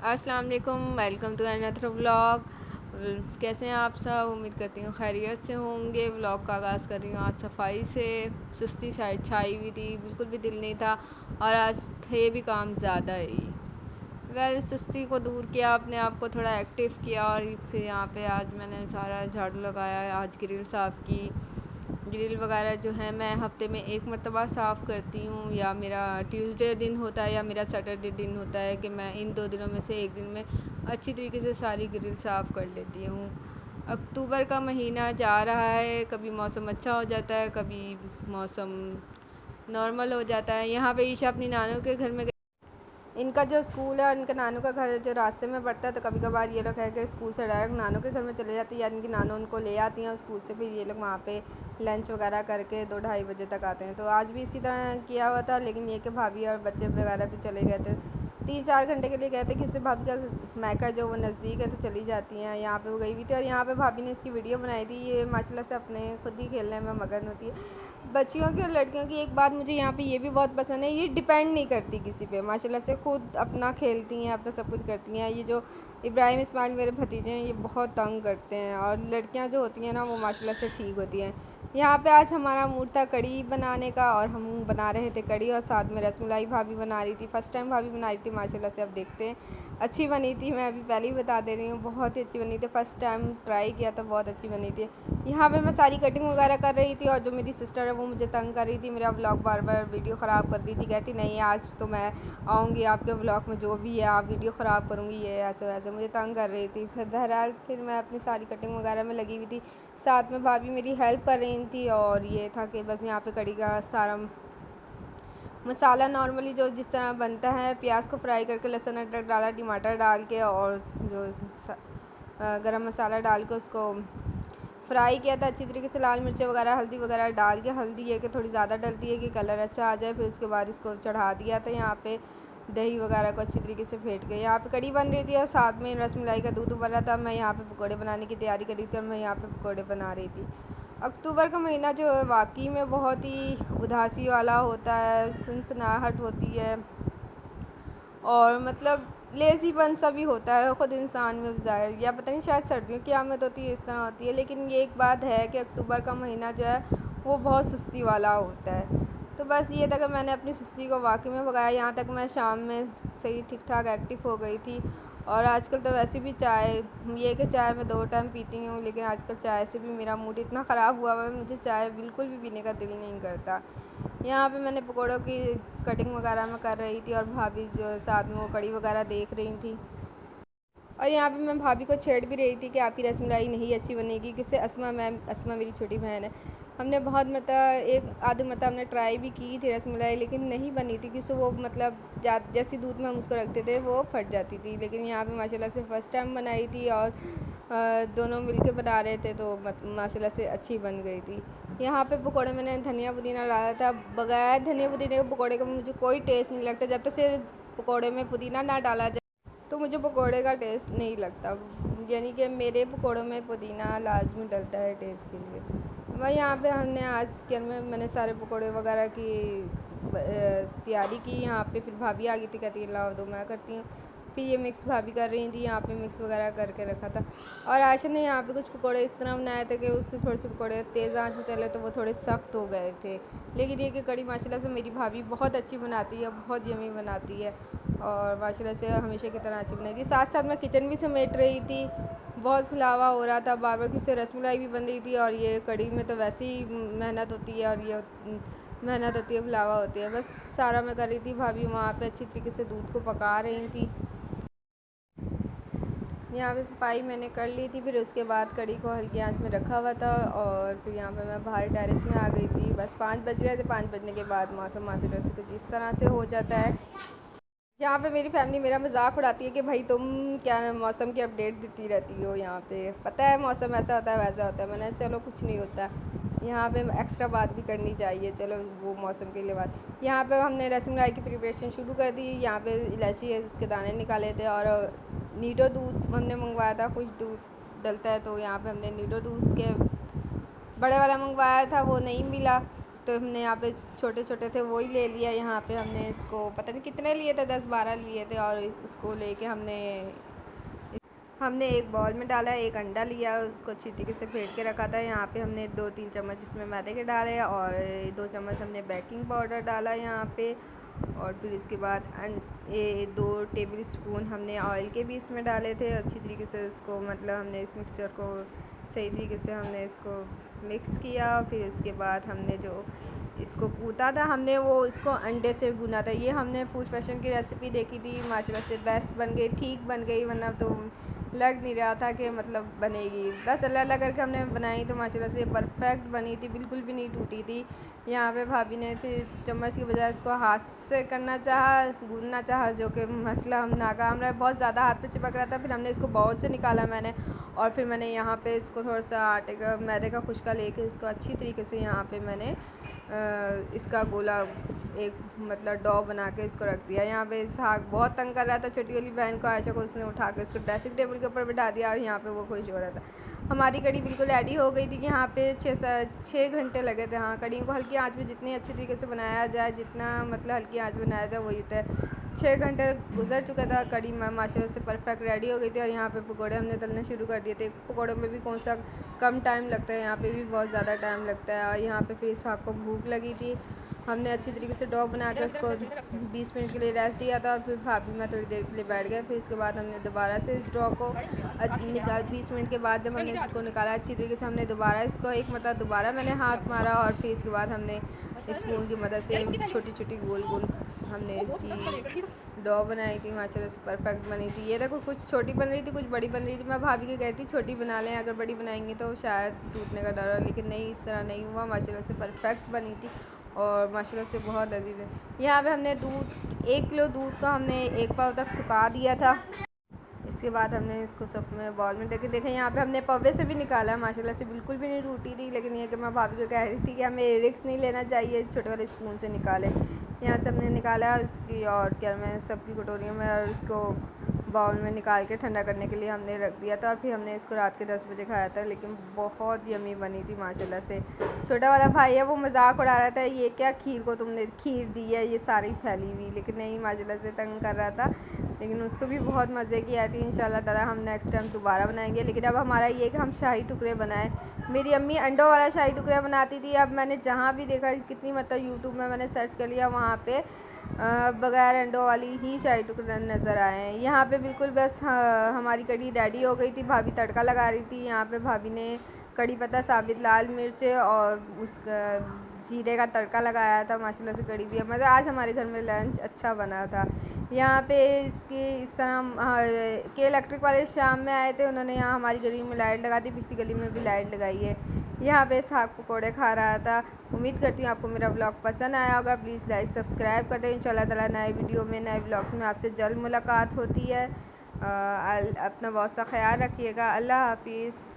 अस्सलाम वालेकुम, welcome to another vlog. कैसे हैं आप सब? उम्मीद करती हूँ खैरियत से होंगे। व्लॉग का आगाज़ कर रही हूँ आज सफाई से। सुस्ती शायद छाई हुई थी, बिल्कुल भी दिल नहीं था और आज थे भी काम ज़्यादा ही। सुस्ती को दूर किया, अपने आप को थोड़ा एक्टिव किया और फिर यहाँ पे आज मैंने सारा झाड़ू लगाया, आज ग्रिल साफ़ की। ग्रिल वगैरह जो है मैं हफ़्ते में एक मरतबा साफ़ करती हूँ, या मेरा ट्यूसडे दिन होता है या मेरा सैटरडे दिन होता है कि मैं इन 2 दिनों में से एक दिन में अच्छी तरीके से सारी ग्रिल साफ़ कर लेती हूँ। अक्टूबर का महीना जा रहा है, कभी मौसम अच्छा हो जाता है, कभी मौसम नॉर्मल हो जाता है। यहाँ पे ईशा अपनी नानू के घर में, इनका जो स्कूल है और इनके नानू का घर जो रास्ते में पड़ता है, तो कभी कभार ये लोग है कि स्कूल से डायरेक्ट नानू के घर में चले जाती है, या इनकी नानू उनको ले आती हैं और स्कूल से फिर ये लोग वहाँ पे लंच वगैरह करके 2-2:30 बजे तक आते हैं। तो आज भी इसी तरह किया हुआ था, लेकिन ये कि भाभी और बच्चे वगैरह भी चले गए थे 3-4 घंटे के लिए। गए थे कि उससे भाभी का मैका जो वो नज़दीक है, तो चली जाती हैं। यहाँ पे वो गई हुई थी और यहाँ पे भाभी ने इसकी वीडियो बनाई थी। ये माशाल्लाह से अपने खुद ही खेलने में मगन होती है। बच्चियों की और लड़कियों की एक बात मुझे यहाँ पे ये भी बहुत पसंद है, ये डिपेंड नहीं करती किसी पे, माशाल्लाह से खुद अपना खेलती हैं, अपना सब कुछ करती हैं। ये जो इब्राहिम इस्माइल मेरे भतीजे हैं, ये बहुत तंग करते हैं, और लड़कियाँ जो होती हैं ना, वो माशाल्लाह से ठीक होती हैं। यहाँ पे आज हमारा मूड था कढ़ी बनाने का, और हम बना रहे थे कढ़ी और साथ में रसमलाई भाभी बना रही थी। फ़र्स्ट टाइम भाभी बना रही थी, माशाल्लाह से। अब देखते हैं, अच्छी बनी थी। मैं अभी पहले ही बता दे रही हूँ, बहुत ही अच्छी बनी थी। फ़र्स्ट टाइम ट्राई किया था, बहुत अच्छी बनी थी। यहाँ पे मैं सारी कटिंग वगैरह कर रही थी, और जो मेरी सिस्टर है वो मुझे तंग कर रही थी, मेरा व्लॉग बार बार वीडियो ख़राब कर रही थी। कहती नहीं, आज तो मैं आऊँगी आपके व्लॉग में, जो भी है आप वीडियो ख़राब करूँगी, ये ऐसे वैसे मुझे तंग कर रही थी। फिर बहरहाल फिर मैं अपनी सारी कटिंग वगैरह में लगी हुई थी, साथ में भाभी मेरी हेल्प कर रही थी। और ये था कि बस यहाँ पे कढ़ी का सारा मसाला नॉर्मली जो जिस तरह बनता है, प्याज को फ्राई करके लहसुन अदरक डाला, टमाटर डाल के, और जो गरम मसाला डाल के उसको फ्राई किया था अच्छी तरीके से, लाल मिर्चें वगैरह हल्दी वगैरह डाल के। हल्दी है कि थोड़ी ज़्यादा डलती है कि कलर अच्छा आ जाए। फिर उसके बाद इसको चढ़ा दिया था। यहाँ पे दही वगैरह को अच्छी तरीके से फेंट के यहाँ पे कढ़ी बन रही थी, और साथ में रसमलाई का दूध उबल रहा था। मैं यहाँ पे पकौड़े बनाने की तैयारी कर रही थी, और मैं यहाँ पे पकौड़े बना रही थी। अक्टूबर का महीना जो है वाकई में बहुत ही उदासी वाला होता है, सनसनाहट होती है, और मतलब लेज़ीपन सा भी होता है ख़ुद इंसान में ज़ाहिर, या पता नहीं शायद सर्दियों की आमद होती है, इस तरह होती है। लेकिन ये एक बात है कि अक्टूबर का महीना जो है वो बहुत सुस्ती वाला होता है। तो बस ये था कि मैंने अपनी सुस्ती को वाकई में भगाया। यहाँ तक मैं शाम में सही ठीक ठाक एक्टिव हो गई थी। और आजकल तो वैसे भी चाय, ये कि चाय मैं 2 टाइम पीती हूँ, लेकिन आजकल चाय से भी मेरा मूड इतना ख़राब हुआ हुआ है, मुझे चाय बिल्कुल भी पीने का दिल नहीं करता। यहाँ पे मैंने पकौड़ों की कटिंग वगैरह मैं कर रही थी, और भाभी जो साथ में वो कढ़ी वगैरह देख रही थी। और यहाँ पे मैं भाभी को छेड़ भी रही थी कि आपकी रसमलाई नहीं अच्छी बनेगी, क्योंकि असमा मैम, असमा मेरी छोटी बहन है, हमने बहुत मतलब एक आधे मतलब हमने ट्राई भी की थी रसमलाई, लेकिन नहीं बनी थी, क्योंकि वो मतलब जैसी दूध में हम उसको रखते थे वो फट जाती थी। लेकिन यहाँ पे माशाल्लाह से फ़र्स्ट टाइम बनाई थी, और दोनों मिलके बना रहे थे, तो माशाल्लाह से अच्छी बन गई थी। यहाँ पे पकौड़े मैंने धनिया पुदीना डाला था। बगैर धनिया पुदीने के पकौड़े का मुझे कोई टेस्ट नहीं लगता, जब तक से पकौड़े में पुदीना ना डाला जाए तो मुझे पकोड़े का टेस्ट नहीं लगता। यानी कि मेरे पकोड़ों में पुदीना लाजमी डलता है टेस्ट के लिए। वह यहाँ पे हमने आज के में मैंने सारे पकोड़े वगैरह की तैयारी की। यहाँ पे फिर भाभी आ गई थी, कहती है लाओ दो मैं करती हूँ। फिर ये मिक्स भाभी कर रही थी, यहाँ पे मिक्स वगैरह करके रखा था। और आयशा ने यहाँ पे कुछ पकोड़े इस तरह बनाए थे कि उसने थोड़े से पकोड़े तेज़ आंच में तले तो वो थोड़े सख्त हो गए थे। लेकिन ये कि कढ़ी माशाल्लाह से मेरी भाभी बहुत अच्छी बनाती है, बहुत यमी बनाती है, और माशाल्लाह से हमेशा की तरह अच्छी बनाई थी। साथ साथ मैं किचन भी समेट रही थी, बहुत फुलावा हो रहा था, बार बार किसी रसमलाई भी बन रही थी, और ये कढ़ी में तो वैसे ही मेहनत होती है, और ये मेहनत होती है, फुलावा होती है। बस सारा मैं कर रही थी, भाभी वहाँ पे अच्छी तरीके से दूध को पका रही थी। यहाँ पे सफाई मैंने कर ली थी, फिर उसके बाद कढ़ी को हल्की आंच में रखा हुआ था, और फिर यहाँ पे मैं बाहर टेरेस में आ गई थी। बस 5 बज रहे थे, 5 बजने के बाद मौसम माशाल्लाह से कुछ इस तरह से हो जाता है। यहाँ पे मेरी फैमिली मेरा मजाक उड़ाती है कि भाई तुम क्या मौसम की अपडेट देती रहती हो, यहाँ पे पता है मौसम ऐसा होता है वैसा होता है। मैंने चलो कुछ नहीं होता, यहाँ पे एक्स्ट्रा बात भी करनी चाहिए, चलो वो मौसम के लिए बात। यहाँ पे हमने रसमलाई की प्रिपरेशन शुरू कर दी। यहाँ पे इलायची है उसके दाने निकाले थे, और नीडो दूध हमने मंगवाया था, कुछ दूध डलता है, तो यहाँ पे हमने नीडो दूध के बड़े वाला मंगवाया था, वो नहीं मिला। तो हमने यहाँ पे छोटे छोटे थे वही ले लिया। यहाँ पे हमने इसको पता नहीं कितने लिए थे, 10-12 लिए थे, और उसको लेके हमने एक बॉल में डाला, एक अंडा लिया, उसको अच्छी तरीके से फेंट के रखा था। यहाँ पे हमने 2-3 चम्मच इसमें मैदे के डाले और 2 चम्मच हमने बेकिंग पाउडर डाला यहाँ पे। और फिर इसके बाद 2 टेबल स्पून हमने ऑयल के भी इसमें डाले थे। अच्छी तरीके से इसको मतलब हमने इस मिक्सचर को सही तरीके से हमने इसको मिक्स किया। फिर उसके बाद हमने जो इसको कूटा था, हमने वो इसको अंडे से भुना था। ये हमने फूड फैशन की रेसिपी देखी थी, माशाल्लाह से बेस्ट बन गई, ठीक बन गई, वरना तो लग नहीं रहा था कि मतलब बनेगी। बस अल्लाह अल्लाह करके हमने बनाई तो माशाल्लाह से परफेक्ट बनी थी, बिल्कुल भी नहीं टूटी थी। यहाँ पे भाभी ने फिर चम्मच की बजाय इसको हाथ से करना चाहा, गूंदना चाहा, जो कि मतलब हम नाकाम रहे, बहुत ज़्यादा हाथ पे चिपक रहा था। फिर हमने इसको बाउल से निकाला मैंने, और फिर मैंने यहाँ पे इसको थोड़ा सा आटे का मैदे का खुशका लेके इसको अच्छी तरीके से यहाँ पे मैंने इसका गोला एक मतलब डॉ बना के इसको रख दिया। यहाँ पे इसहाक बहुत तंग कर रहा था छोटी वाली बहन को, आयशा को, उसने उठा के इसको ड्रेसिंग टेबल के ऊपर बिठा दिया और यहाँ पे वो खुश हो रहा था। हमारी कड़ी बिल्कुल रेडी हो गई थी। यहाँ पे 6 घंटे लगे थे। हाँ, कड़ी को हल्की आंच में जितनी अच्छी तरीके से बनाया जाए, जितना मतलब हल्की आंच में बनाया जाए वही होता है। 6 घंटे गुजर चुका था, कड़ी माशाल्लाह से परफेक्ट रेडी हो गई थी। और यहाँ पे पकौड़े हमने तलने शुरू कर दिए थे। पकौड़ों में भी कौन सा कम टाइम लगता है, यहाँ पे भी बहुत ज़्यादा टाइम लगता है। और यहाँ पे फिर इसहाक को भूख लगी थी, हमने अच्छी तरीके से डॉ बना कर उसको 20 मिनट के लिए रेस्ट दिया था। और फिर भाभी मैं थोड़ी देर के लिए बैठ गए। फिर उसके बाद हमने दोबारा से इस डॉ को निकाल 20 मिनट के बाद जब हमने इसको निकाला अच्छी तरीके से, हमने दोबारा इसको एक मतलब दोबारा मैंने हाथ मारा। और फिर इसके बाद हमने स्पून की मदद से छोटी छोटी गोल गोल हमने इसकी डॉ बनाई थी। माशाल्लाह से परफेक्ट बनी थी। ये देखो, कुछ छोटी बन रही थी, कुछ बड़ी बन रही थी। मैं भाभी के कहती छोटी बना लें, अगर बड़ी बनाएंगे तो शायद टूटने का डर है, लेकिन नहीं, इस तरह नहीं हुआ। माशाल्लाह से परफेक्ट बनी थी और माशाल्लाह से बहुत लजीज है। यहाँ पे हमने 1 किलो दूध का हमने 1 पाव तक सुखा दिया था। इसके बाद हमने इसको सब में बॉल में देखें यहाँ पे हमने पवे से भी निकाला, माशाल्लाह से बिल्कुल भी नहीं टूटी थी। लेकिन ये कि मैं भाभी को कह रही थी कि हमें रिस्क नहीं लेना चाहिए, छोटे वाले स्पून से निकाले। यहाँ से हमने निकाला उसकी, और क्या मैं सबकी कटोरियों में, और इसको बाउल में निकाल के ठंडा करने के लिए हमने रख दिया था। फिर हमने इसको रात के 10 बजे खाया था, लेकिन बहुत यमी बनी थी माशाल्लाह से। छोटा वाला भाई है, वो मजाक उड़ा रहा था, ये क्या खीर को तुमने खीर दी है ये सारी फैली हुई, लेकिन नहीं, माशाल्लाह से तंग कर रहा था। लेकिन उसको भी बहुत मज़े की आई थी। इंशाल्लाह ताला हम नेक्स्ट टाइम दोबारा बनाएंगे। लेकिन अब हमारा ये कि हम शाही टुकड़े बनाएं। मेरी अम्मी अंडों वाला शाही टुकड़ा बनाती थी, अब मैंने जहाँ भी देखा, कितनी मतलब यूट्यूब में मैंने सर्च कर लिया, वहाँ पे बग़ैर अंडों वाली ही शाही टुकड़े नज़र आए हैं। यहाँ पे बिल्कुल बस हमारी कड़ी रेडी हो गई थी। भाभी तड़का लगा रही थी। यहाँ पे भाभी ने कड़ी पत्ता, साबित लाल मिर्च और उसका जीरे का तड़का लगाया था। माशाल्लाह से कड़ी भी मतलब आज हमारे घर में लंच अच्छा बना था। यहाँ पे इसके इस तरह के इलेक्ट्रिक वाले शाम में आए थे, उन्होंने यहाँ हमारी गली में लाइट लगा दी, पिछली गली में भी लाइट लगाई है। यहाँ पे साग पकौड़े खा रहा था। उम्मीद करती हूँ आपको मेरा ब्लॉग पसंद आया होगा। प्लीज़ लाइक सब्सक्राइब कर दें। इंशाल्लाह ताला नए वीडियो में, नए ब्लॉग्स में आपसे जल्द मुलाकात होती है। अपना बहुत सा ख्याल रखिएगा। अल्लाह हाफिज़।